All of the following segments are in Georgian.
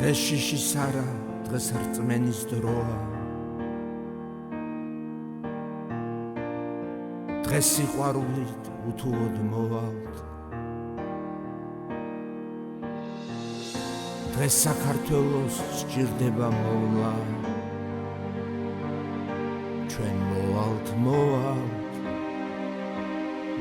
დღეს შიშის არა, დღეს რწმენის დროა. დღეს სიყვარულით უთუოდ მოვალთ. დღეს საქართველოს სჭირდება მოვლა. ჩვენ მოვალთ,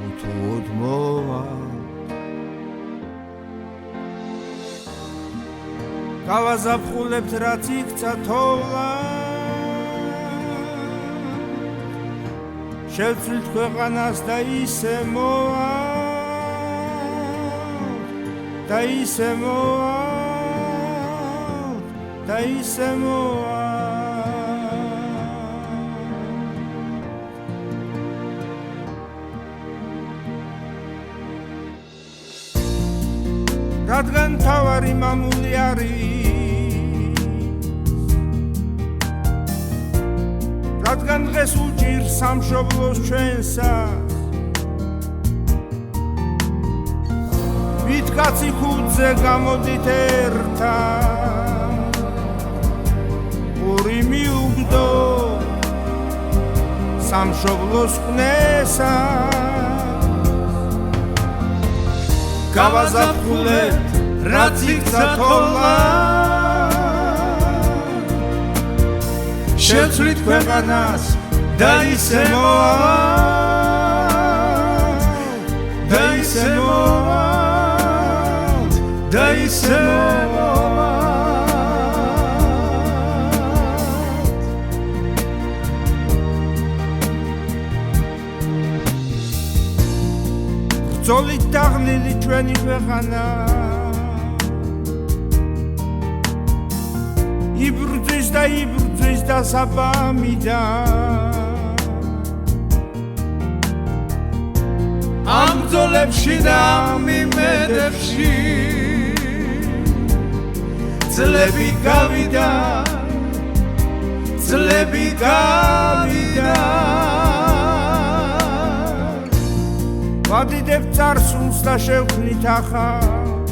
უთუოდ მოვალთ. გავაზაფხულებთ რაც იქცა თოვლა შევცვლით ქვეყანას და ისე მოვალთ და ისე მოვალთ და ისე მოვალთ რადგან თავარი მამული არის რადგან დღეს უჭირს სამშობლოს ჩვენსას ვით კაცი ქუდზე გამოდით ერთად ორი მიუგდო სამშობლოს ყნესას გავაზაფხულებთ რაც იქცა თოვლა შევცვლით ქვეყანას და ისე მოვალთ და ისე მოვალთ და ისე ბრძოლით დაღლილი ჩვენი ქვეყანა იბრძვის და საბამიდან ამ ბრძოლებში და ამ იმედებში წლები გავიდა ვადიდებ წარსულს და შევქმნით ახალს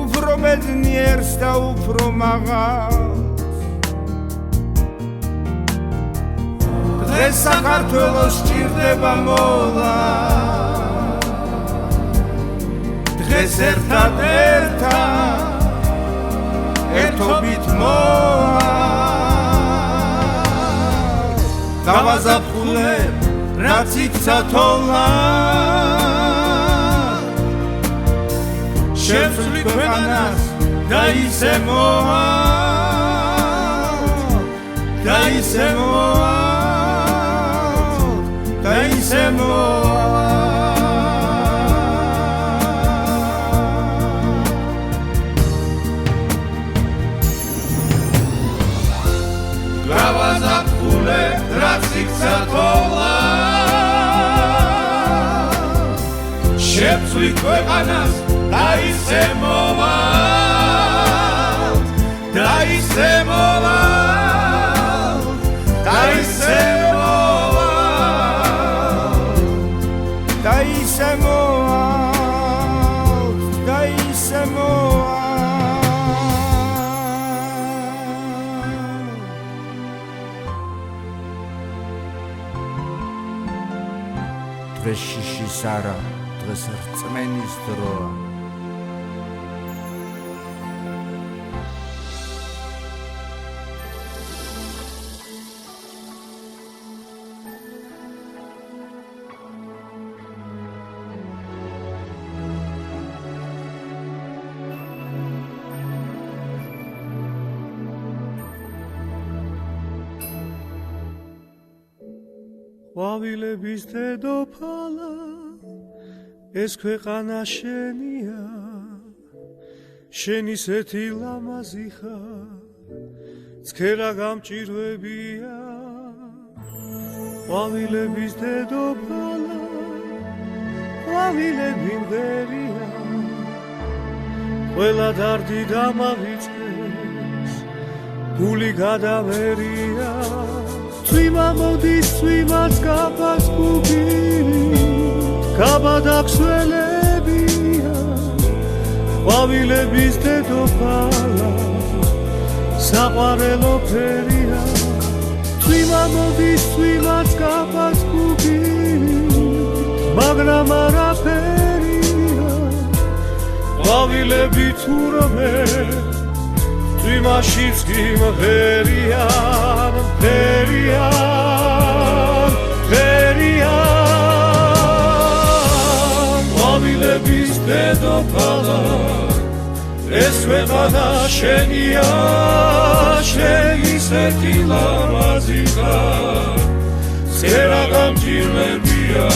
უფრო ბედნიერს და უფრო მაღალს დღეს საქართველოს სჭირდება მოვალ დღეს ერთობით მოვალ გავაზაფხულებთ რაც იქცა თოვლა შევცვლით ქვეყანას და ისე მოვალთ და ისე მოვალთ და ისე გავაზაფხულებთ რაც იქცა თოვლა შევცვლით ქვეყანას და ისე მოვალთ და ისე მოვალთ და ისე მოვალთ და ისე მოვალთ და ისე მოვალთ დღეს შიშის არა დღეს რწმენის დროა ყვავილების დედოფალა ეს ქვეყანა შენია შენ ისეთი ლამაზი ხარ ცქერა გამჭირვებია ყვავილების დედოფალა ყვავილები მღერია ყველა დარდი დამავიწყეს გული გადავერია Twima modis twimas kapas kubiri Kabadaksvelebia Ყვავილების დედოფალა საყვარელო ფერია Twima modis twimas kapas kubiri მაგრამ არაფერია ყვავილები თურმე Twimashits gimverian, verian, verian ყვავილების დედოფალად ეს ქვეყანა შენია შენი ისეთი ლამაზი ხარ წერა გამჭირვებია